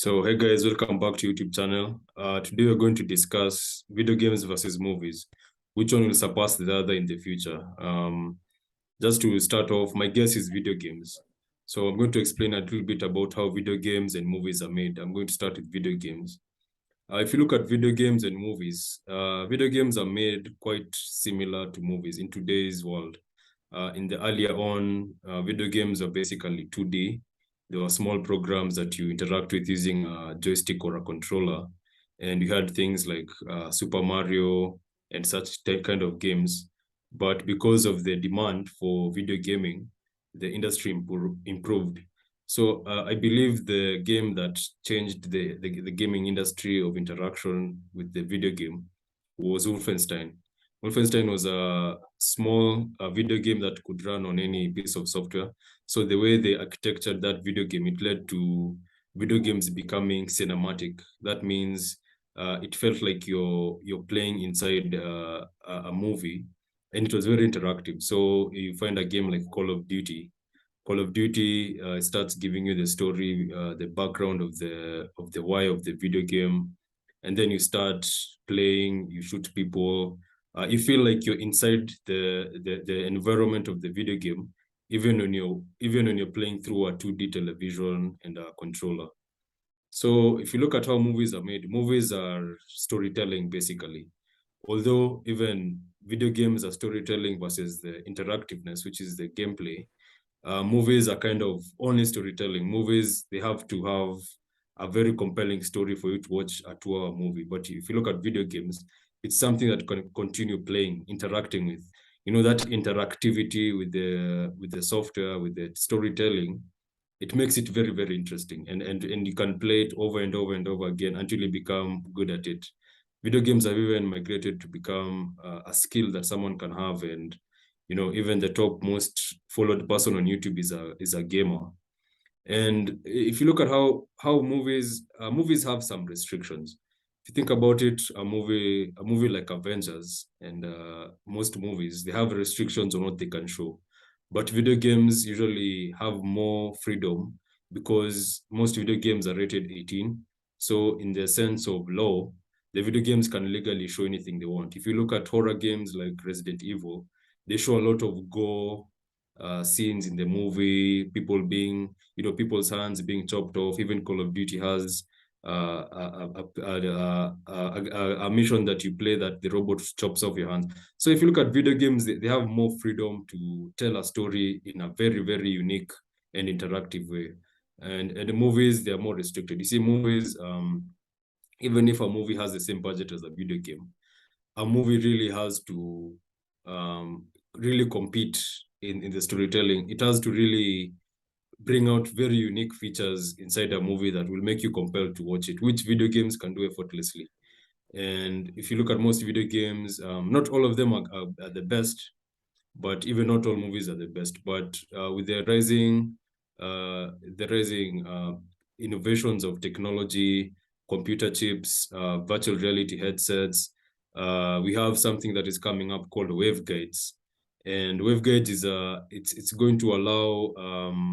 So, hey guys, welcome back to YouTube channel. Today we're going to discuss video games versus movies. Which one will surpass the other in the future? Just to start off, my guess is video games. So I'm going to explain a little bit about how video games and movies are made. I'm going to start with video games. If you look at video games and movies, video games are made quite similar to movies in today's world. In the earlier on, video games are basically 2D. There were small programs that you interact with using a joystick or a controller. And you had things like Super Mario and such kind of games. But because of the demand for video gaming, the industry improved. So I believe the game that changed the gaming industry of interaction with the video game was Wolfenstein. Wolfenstein was a small video game that could run on any piece of software. So the way they architectured that video game, it led to video games becoming cinematic. That means it felt like you're playing inside a movie, and it was very interactive. So you find a game like Call of Duty. Call of Duty starts giving you the story, the background of the why of the video game, and then you start playing. You shoot people. You feel like you're inside the environment of the video game, even when you're playing through a 2D television and a controller. So if you look at how movies are made, movies are storytelling basically. Although even video games are storytelling versus the interactiveness, which is the gameplay, movies are kind of only storytelling. Movies, they have to have a very compelling story for you to watch a 2-hour movie. But if you look at video games, it's something that can continue playing, interacting with. You know, that interactivity with the software, with the storytelling, it makes it very, very interesting. And you can play it over and over and over again until you become good at it. Video games have even migrated to become a skill that someone can have. And even the top most followed person on YouTube is a gamer. And if you look at how movies have some restrictions. If you think about it, a movie like Avengers and most movies, they have restrictions on what they can show. But video games usually have more freedom because most video games are rated 18. So in the sense of law, the video games can legally show anything they want. If you look at horror games like Resident Evil, they show a lot of gore scenes in the movie, people's hands being chopped off. Even Call of Duty has a mission that you play that the robot chops off your hands. So if you look at video games, they have more freedom to tell a story in a very, very unique and interactive way. And the movies, they are more restricted. You see, movies, even if a movie has the same budget as a video game, a movie really has to really compete in the storytelling. It has to really bring out very unique features inside a movie that will make you compelled to watch it, which video games can do effortlessly. And if you look at most video games, not all of them are the best, but even not all movies are the best. But with the rising innovations of technology, computer chips, virtual reality headsets, we have something that is coming up called waveguides. And waveguides is it's going to allow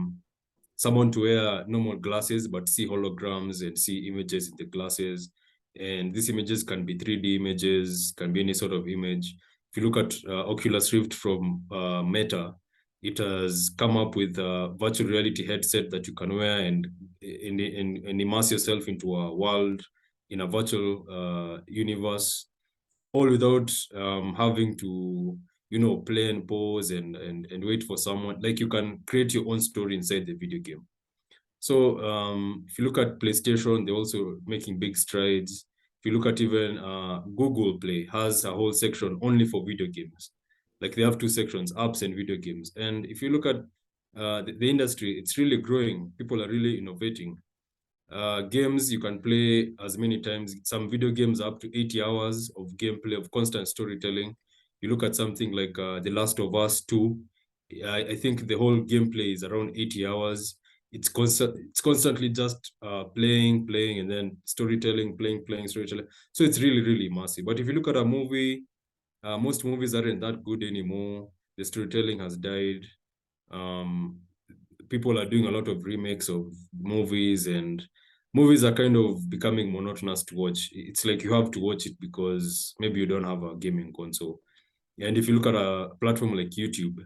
someone to wear normal glasses but see holograms and see images in the glasses. And these images can be 3D images, can be any sort of image. If you look at Oculus Rift from Meta, it has come up with a virtual reality headset that you can wear and immerse yourself into a world in a virtual universe, all without having to play and pause and wait for someone. Like, you can create your own story inside the video game. So if you look at PlayStation, they're also making big strides. If you look at even Google Play has a whole section only for video games. Like, they have two sections, apps and video games. And if you look at the industry, it's really growing. People are really innovating. Games, you can play as many times. Some video games up to 80 hours of gameplay, of constant storytelling. You look at something like The Last of Us 2. I think the whole gameplay is around 80 hours. It's constantly just playing, and then storytelling, playing, storytelling. So it's really, really immersive. But if you look at a movie, most movies aren't that good anymore. The storytelling has died. People are doing a lot of remakes of movies, and movies are kind of becoming monotonous to watch. It's like you have to watch it because maybe you don't have a gaming console. And if you look at a platform like YouTube,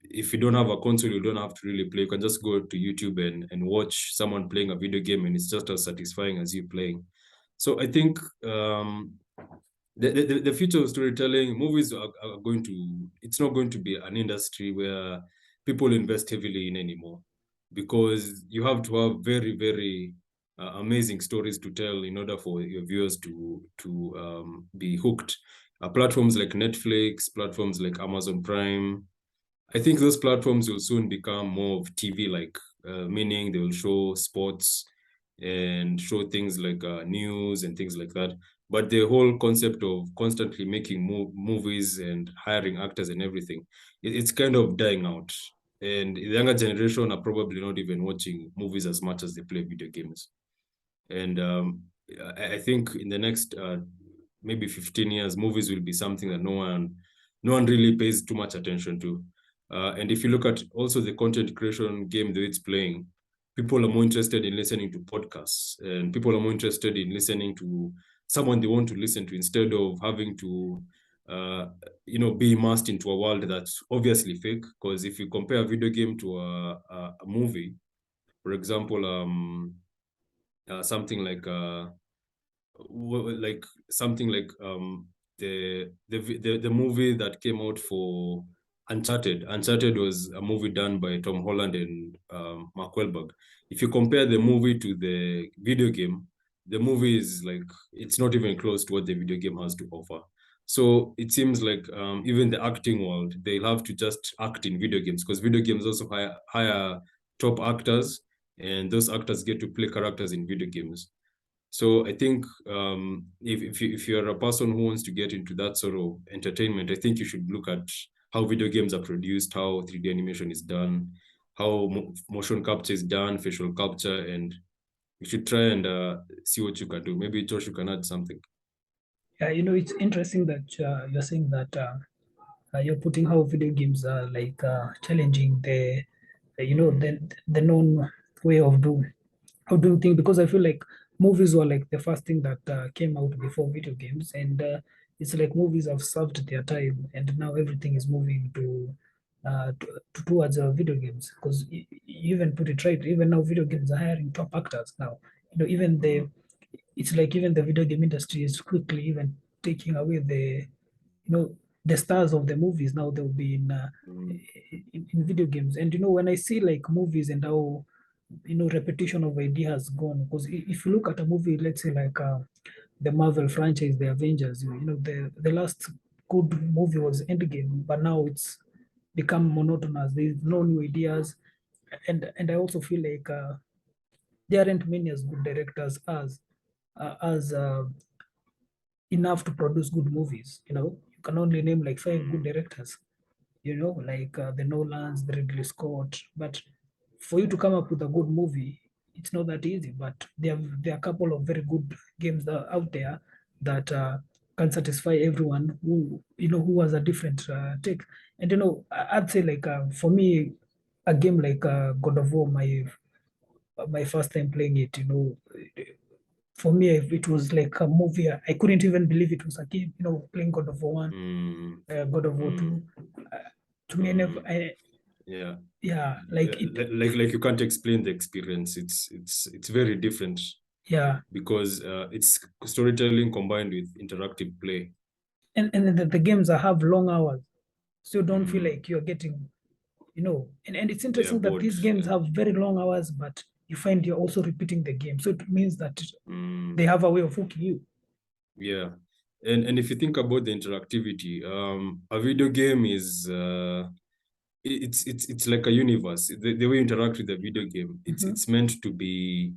if you don't have a console, you don't have to really play. You can just go to YouTube and watch someone playing a video game, and it's just as satisfying as you playing. So I think the future of storytelling, movies are going to, it's not going to be an industry where people invest heavily in anymore, because you have to have very, very amazing stories to tell in order for your viewers to be hooked. Platforms like Netflix, platforms like Amazon Prime, I think those platforms will soon become more of TV-like, meaning they will show sports and show things like news and things like that. But the whole concept of constantly making movies and hiring actors and everything, it's kind of dying out. And the younger generation are probably not even watching movies as much as they play video games. And I think in the next maybe 15 years, movies will be something that no one really pays too much attention to. And if you look at also the content creation game that it's playing, people are more interested in listening to podcasts, and people are more interested in listening to someone they want to listen to instead of having to be immersed into a world that's obviously fake. Because if you compare a video game to a movie, for example, something like something like the movie that came out for Uncharted. Uncharted was a movie done by Tom Holland and Mark Wahlberg. If you compare the movie to the video game, the movie is like, it's not even close to what the video game has to offer. So it seems like even the acting world, they'll have to just act in video games, because video games also hire top actors, and those actors get to play characters in video games. So I think if you're a person who wants to get into that sort of entertainment, I think you should look at how video games are produced, how 3D animation is done, how motion capture is done, facial capture, and you should try and see what you can do. Maybe Josh, you can add something. Yeah, it's interesting that you're saying that you're putting how video games are like challenging the known way of doing things, because I feel like movies were like the first thing that came out before video games, and it's like movies have served their time, and now everything is moving towards video games, because you even put it right, even now video games are hiring top actors now. Even it's like even the video game industry is quickly even taking away the stars of the movies. Now they'll be in video games. And when I see like movies and how repetition of idea has gone, because if you look at a movie, let's say like the Marvel franchise, the Avengers, the last good movie was Endgame, but now it's become monotonous. There's no new ideas, and I also feel like there aren't many as good directors as enough to produce good movies. You can only name like five good directors. Like the Nolans, the Ridley Scott. But for you to come up with a good movie, it's not that easy. But there are a couple of very good games that are out there that can satisfy everyone who has a different take. And I'd say like for me, a game like God of War, my first time playing it, for me, it was like a movie. I couldn't even believe it was a game, playing God of War 1, God of War 2. To me, I never, Yeah. yeah, like it, like you can't explain the experience. It's very different yeah. because it's storytelling combined with interactive play. And the games that have long hours, so you don't feel like you're getting, and it's Yeah, interesting that bored. these games Yeah. have very long hours, but you find you're also repeating the game. So it means that they Mm, have a way of hooking you. yeah. And if you think about the interactivity, a video game is it's like a universe. The way you interact with the video game, it's meant to be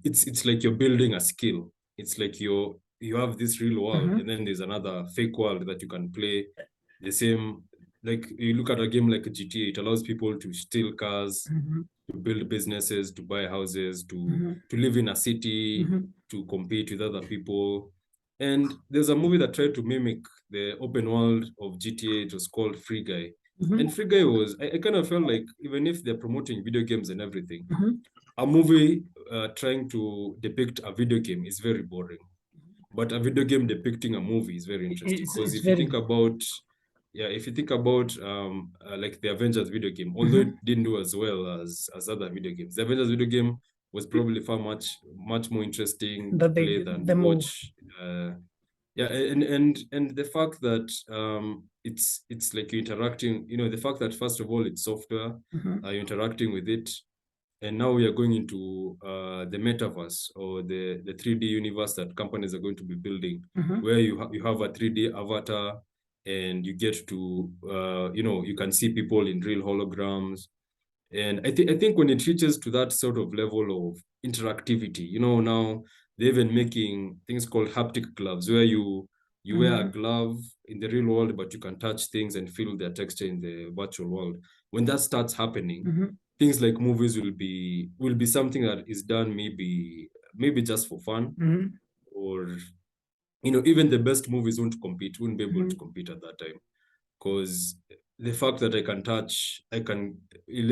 it's like you're building a skill. It's like you have this real world, and then there's another fake world that you can play the same. Like you look at a game like GTA, it allows people to steal cars, to build businesses, to buy houses, to live in a city, to compete with other people. And there's a movie that tried to mimic the open world of GTA. It was called Free Guy. And Free Guy was, I kind of felt like, even if they're promoting video games and everything, a movie trying to depict a video game is very boring, but a video game depicting a movie is very interesting. Because if you think about, if you think about like the Avengers video game, although it didn't do as well as other video games, the Avengers video game was probably far much more interesting to play than to watch. And the fact that it's like you're interacting, the fact that first of all it's software, you're interacting with it, and now we are going into the metaverse, or the 3D universe that companies are going to be building, where you have a 3D avatar, and you get to you can see people in real holograms. And I think when it reaches to that sort of level of interactivity, now they're even making things called haptic gloves, where you wear a glove in the real world, but you can touch things and feel their texture in the virtual world. When that starts happening, things like movies will be something that is done maybe just for fun, or even the best movies wouldn't be able to compete at that time, because the fact that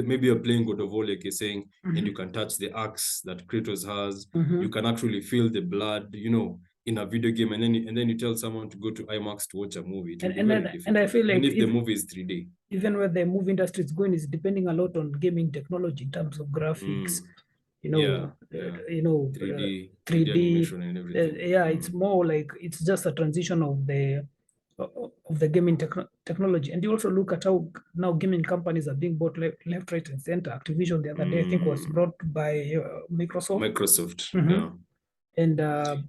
maybe you're playing God of War, like you're saying, and you can touch the axe that Kratos has, you can actually feel the blood, in a video game, and then you tell someone to go to IMAX to watch a movie. And I feel like if the movie is 3D, even where the movie industry is going, is depending a lot on gaming technology in terms of graphics. 3D animation and everything. It's more like it's just a transition of the gaming technology. And you also look at how now gaming companies are being bought left, right, and center. Activision the other day, I think, was brought by Microsoft. And and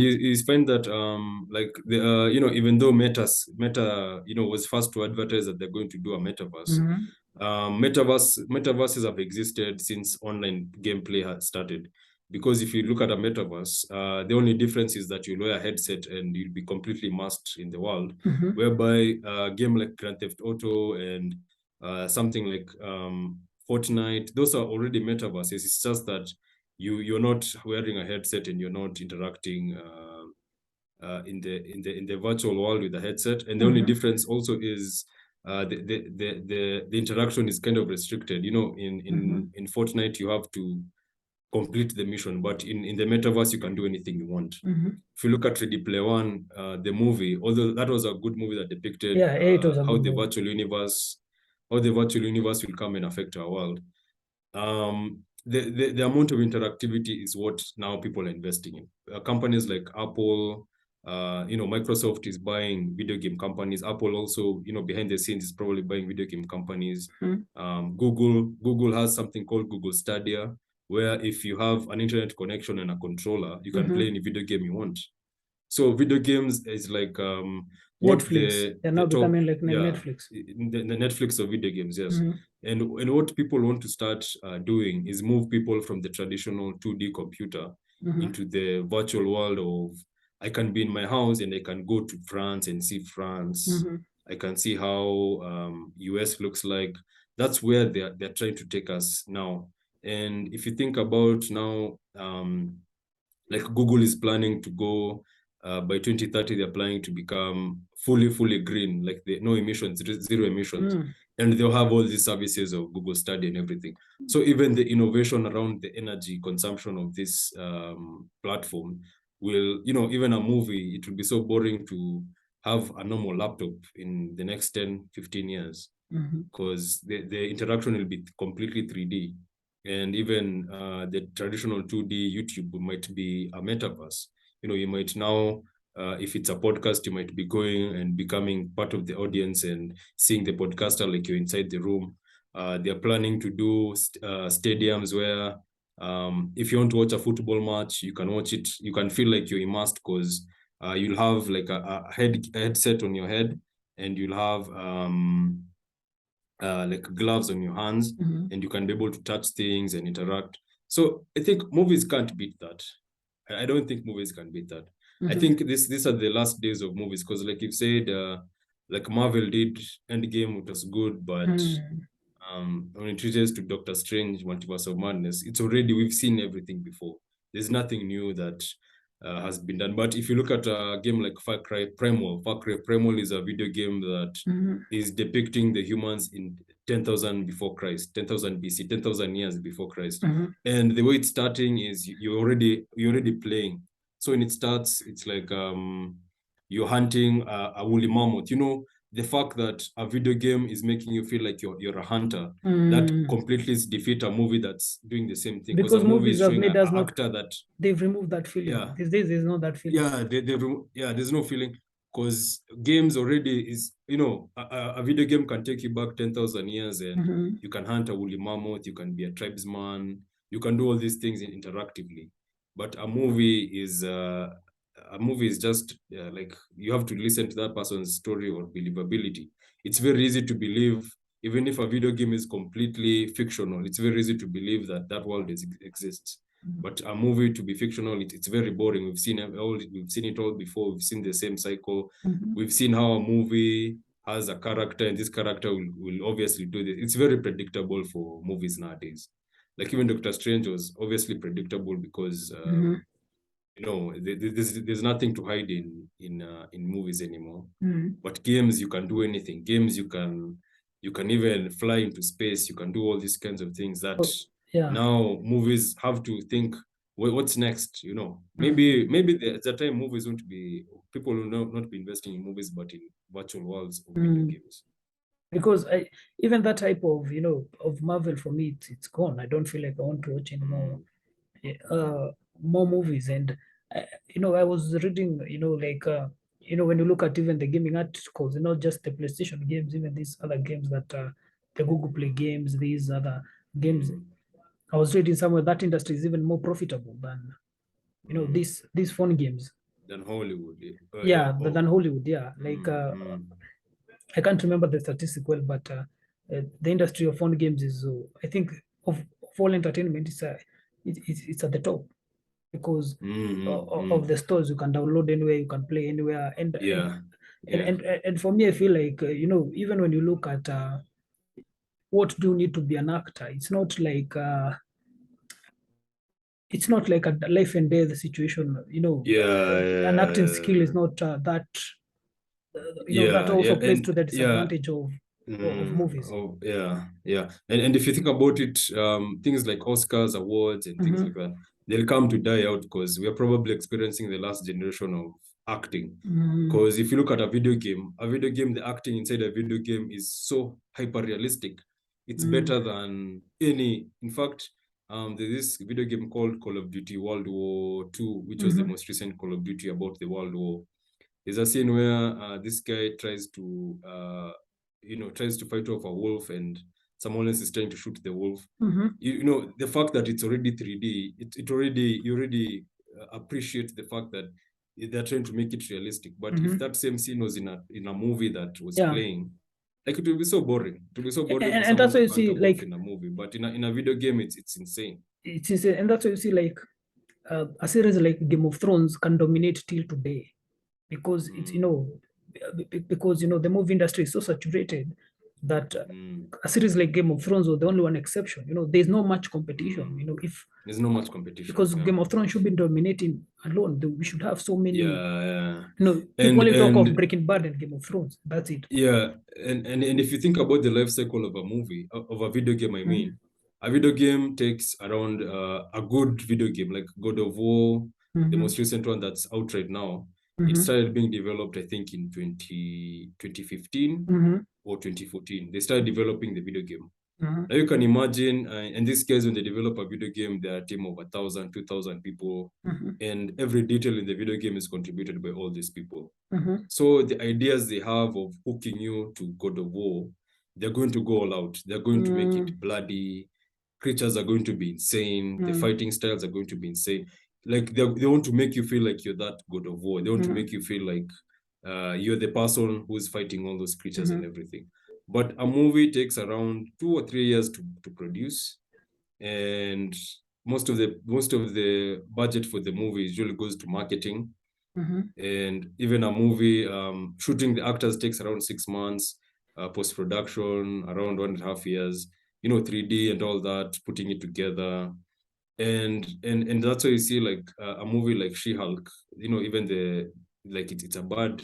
you find that like the even though Meta was first to advertise that they're going to do a metaverse, metaverses have existed since online gameplay has started. Because if you look at a metaverse, the only difference is that you'll wear a headset and you'll be completely immersed in the world, whereby a game like Grand Theft Auto and something like Fortnite, those are already metaverses. It's just that you're not wearing a headset and you're not interacting in the virtual world with the headset. And the only difference also is the interaction is kind of restricted. In Fortnite you have to complete the mission, but in the metaverse you can do anything you want. If you look at Ready Player One, the movie, although that was a good movie that depicted how the virtual universe will come and affect our world. The amount of interactivity is what now people are investing in. Companies like Apple, Microsoft is buying video game companies. Apple also, behind the scenes is probably buying video game companies. Google has something called Google Stadia, where if you have an internet connection and a controller, you can play any video game you want. So video games is like what Netflix. They're now becoming like Netflix. The Netflix of video games, yes. And what people want to start doing is move people from the traditional 2D computer into the virtual world of, I can be in my house and I can go to France and see France. I can see how US looks like. That's where they're trying to take us now. And if you think about now, like Google is planning to go by 2030, they're planning to become fully green, like no emissions, zero emissions. And they'll have all these services of Google Stadia and everything. So even the innovation around the energy consumption of this platform will, even a movie, it will be so boring to have a normal laptop in the next 10, 15 years, because the interaction will be completely 3D. And even the traditional 2D YouTube might be a metaverse. You might now, if it's a podcast, you might be going and becoming part of the audience and seeing the podcaster like you're inside the room. They're planning to do stadiums where if you want to watch a football match, you can watch it. You can feel like you're immersed, because you'll have like a headset on your head, and you'll have like gloves on your hands, and you can be able to touch things and interact. So I think movies can't beat that. I don't think movies can beat that. I think these are the last days of movies, because like you've said, like Marvel did Endgame, it was good, but when it reaches to Doctor Strange, Multiverse of Madness, we've seen everything before. There's nothing new that has been done. But if you look at a game like Far Cry Primal is a video game that is depicting the humans in 10,000 before Christ, 10,000 BC, 10,000 years before Christ. Mhm. And the way it's starting is you're already playing. So when it starts, it's like you're hunting a woolly mammoth. You know, the fact that a video game is making you feel like you're a hunter, that completely defeats a movie that's doing the same thing. Because a movie movies is have showing made an us not. actor that They've removed that feeling. Yeah. These days, there's not that feeling. Yeah, there's no feeling, because games already is, you know, a video game can take you back 10,000 years, and you can hunt a woolly mammoth, you can be a tribesman, you can do all these things interactively. But a movie is just like you have to listen to that person's story or believability. It's very easy to believe, even if a video game is completely fictional, it's very easy to believe that that world exists. But a movie, to be fictional, it's very boring. We've seen it all before. We've seen the same cycle. We've seen how a movie has a character, and this character will obviously do this. It's very predictable for movies nowadays. Like even Doctor Strange was obviously predictable because you know, there's nothing to hide in movies anymore. But games, you can do anything. Games, you can even fly into space. You can do all these kinds of things that now movies have to think, what's next? You know, maybe at the time movies won't be, people will not be investing in movies, but in virtual worlds of video games. Because even that type of, you know, of Marvel, for me, it's gone. I don't feel like I want to watch any more movies. And you know, I was reading, you know, like you know, when you look at even the gaming articles, not just the PlayStation games, even these other games that the Google Play games, these other games, I was reading somewhere that industry is even more profitable than, you know, these phone games. Than Hollywood. Than Hollywood. Like I can't remember the statistic well, but the industry of phone games is, I think, of all entertainment, it's at the top, because of the stores. You can download anywhere, you can play anywhere, and for me, I feel like you know, even when you look at what do you need to be an actor, it's not like a life and death situation. You know, an acting skill is not that. You know, that also plays to the disadvantage of movies. And if you think about it, things like Oscars, awards, and things like that, they'll come to die out, because we are probably experiencing the last generation of acting. Because if you look at a video game, the acting inside a video game is so hyper realistic. It's better than any. In fact, there's this video game called Call of Duty World War II, which was the most recent Call of Duty about the World War. There's a scene where this guy tries to fight off a wolf, and someone else is trying to shoot the wolf. You know, the fact that it's already 3D, you already appreciate the fact that they're trying to make it realistic. But if that same scene was in a movie that was playing, like, it will be so boring. It will be so boring. And that's why you see, like, in a movie, but in a video game, it's insane. It's insane, and that's why you see, like, a series like Game of Thrones can dominate till today, because it's, you know, because, you know, the movie industry is so saturated that a series like Game of Thrones was the only one exception. You know, there's no much competition. You know, if there's no much competition, because Game of Thrones should be dominating alone. We should have so many. You know, people only talk of Breaking Bad and Game of Thrones. That's it. Yeah, and if you think about the life cycle of a movie, of a video game, I mean, a video game takes around a good video game like God of War, the most recent one that's out right now. It started being developed, I think, in 2015 or 2014. They started developing the video game. Now you can imagine, in this case, when they develop a video game, they're a team of 1,000, 2,000 people, and every detail in the video game is contributed by all these people. So the ideas they have of hooking you to God of War, they're going to go all out. They're going to make it bloody. Creatures are going to be insane. The fighting styles are going to be insane. Like, they want to make you feel like you're that God of War. They want to make you feel like you're the person who's fighting all those creatures and everything. But a movie takes around 2 or 3 years to produce, and most of the budget for the movie usually goes to marketing. And even a movie, shooting the actors takes around 6 months, post-production around 1.5 years, you know, 3D and all that, putting it together. And that's why you see, like, a movie like She-Hulk, you know, even it's a bad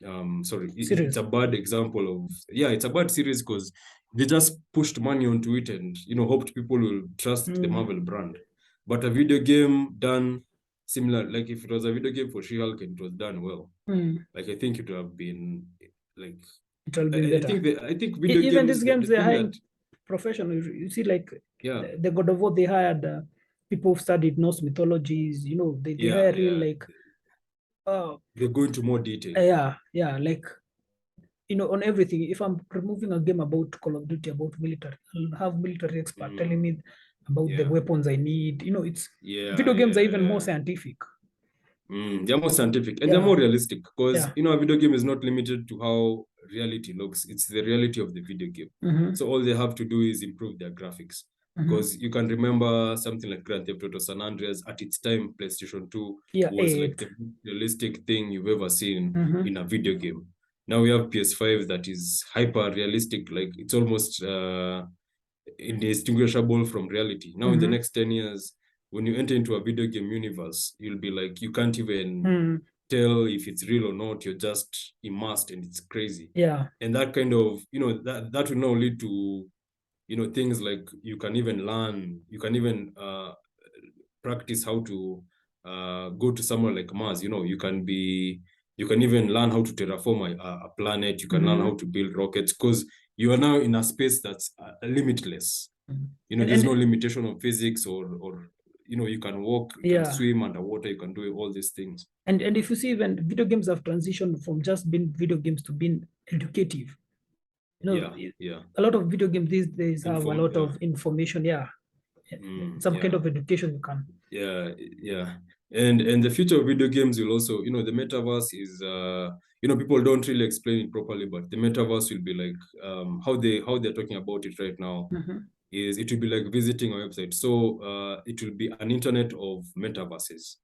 sorry, it's Series. a bad example of, yeah, it's a bad series because they just pushed money onto it and, you know, hoped people will trust the Marvel brand. But a video game done similar, like if it was a video game for She-Hulk and it was done well, like I think it would have been like, It will be better. I think video Even games, these games, the they're thing hiring that, professional. You see, like yeah, the God of War, they hired people who've studied Norse mythologies. You know, they yeah, hire yeah, real like they go into more detail. yeah, like you know, on everything. If I'm removing a game about Call of Duty about military, I'll have military expert telling me about the Yeah. weapons I need. You know, it's Yeah, video games are even more yeah. scientific. They're more scientific and they're Yeah, more realistic because, yeah. you know, a video game is not limited to how reality looks. It's the reality of the video game. So all they have to do is improve their graphics. Because you can remember something like Grand Theft Auto San Andreas at its time, PlayStation 2 Yeah, was like the most realistic thing you've ever seen in a video game. Now we have PS5 that is hyper realistic, like it's almost indistinguishable from reality. Now in the next 10 years, when you enter into a video game universe, you'll be like, you can't even tell if it's real or not. You're just immersed and it's crazy. Yeah. And that kind of, you know, that will now lead to, you know, things like you can even learn, you can even practice how to go to somewhere like Mars. You know, you can even learn how to terraform a planet. You can learn how to build rockets because you are now in a space that's limitless. You know, there's no limitation of physics or you know, you can walk, you can swim underwater, you can do all these things. And if you see, even video games have transitioned from just being video games to being educative. You know, a lot of video games these days have a lot of information. Some kind of education you can. And the future of video games will also, you know, the metaverse is you know, people don't really explain it properly, but the metaverse will be like how they're talking about it right now is it will be like visiting a website. So it will be an internet of metaverses.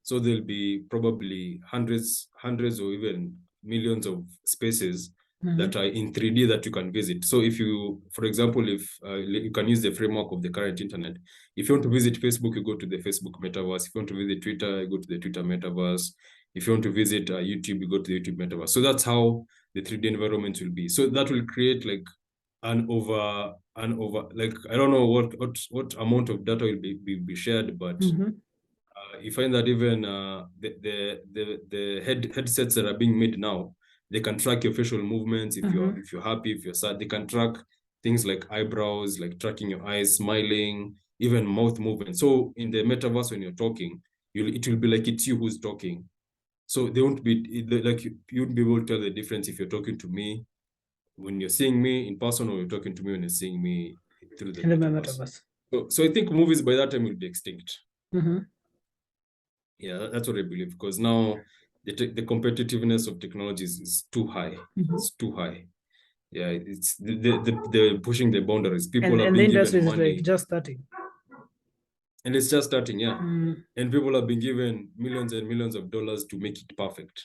So there'll be probably hundreds or even millions of spaces that are in 3D that you can visit. So if you, for example, if you can use the framework of the current internet, if you want to visit Facebook, you go to the Facebook metaverse. If you want to visit Twitter, you go to the Twitter metaverse. If you want to visit YouTube, you go to the YouTube metaverse. So that's how the 3D environment will be. So that will create like an over like, I don't know what amount of data will be shared, but you find that even the headsets that are being made now, they can track your facial movements. If you're happy, if you're sad, they can track things like eyebrows, like tracking your eyes, smiling, even mouth movement. So in the metaverse, when you're talking, it will be like it's you who's talking. So they won't be like, you wouldn't be able to tell the difference if you're talking to me when you're seeing me in person or you're talking to me when you're seeing me through the metaverse. So I think movies by that time will be extinct. Yeah, that's what I believe, because now the competitiveness of technology is too high. It's too high. Yeah, it's they're pushing the boundaries. People are and the being industry given is money, like just starting. and it's just starting. Yeah, and people have been given millions and millions of dollars to make it perfect.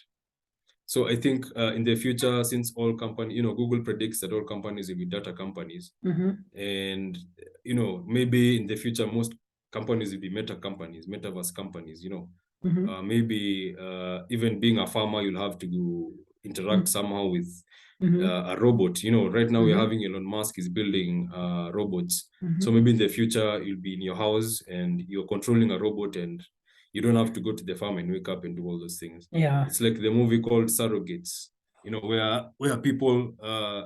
So I think in the future, since all companies, you know, Google predicts that all companies will be data companies, and you know, maybe in the future most companies will be metaverse companies. You know, maybe even being a farmer, you'll have to interact somehow with a robot. You know, right now we're having Elon Musk is building robots. So maybe in the future you'll be in your house and you're controlling a robot, and you don't have to go to the farm and wake up and do all those things. Yeah, it's like the movie called Surrogates. You know, where people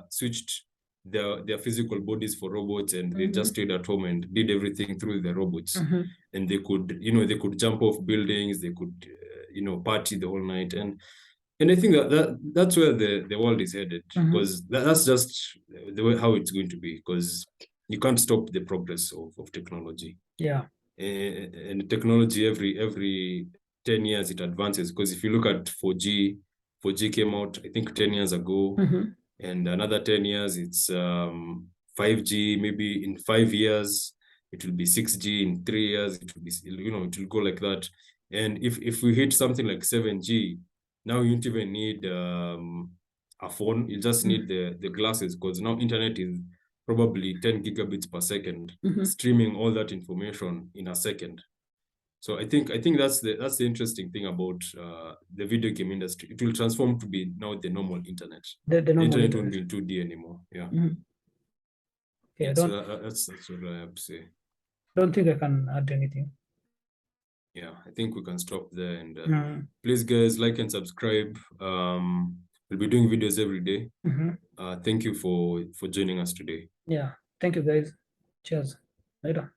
switched their physical bodies for robots, and they just stayed at home and did everything through the robots. And they could, you know, they could jump off buildings, they could, you know, party the whole night. And I think that's where the world is headed, because that's just the way how it's going to be, because you can't stop the progress of technology. Yeah. And technology every 10 years it advances, because if you look at 4G came out, I think 10 years ago, and another 10 years it's 5G. Maybe in 5 years it will be 6G. In 3 years it will be, you know, it will go like that. And if we hit something like 7G, now you don't even need a phone. You just need the glasses, because now internet is probably 10 gigabits per second, streaming all that information in a second. So I think that's the interesting thing about the video game industry. It will transform to be now the normal internet. The The normal internet won't internet. be in 2D anymore. Yeah. Okay, Yeah, I so don't that's what I have to say. think I can add anything. Yeah, I think we can stop there. And Mm. please, guys, like and subscribe. We'll be doing videos every day. Thank you for joining us today. Yeah, thank you guys. Cheers. Later.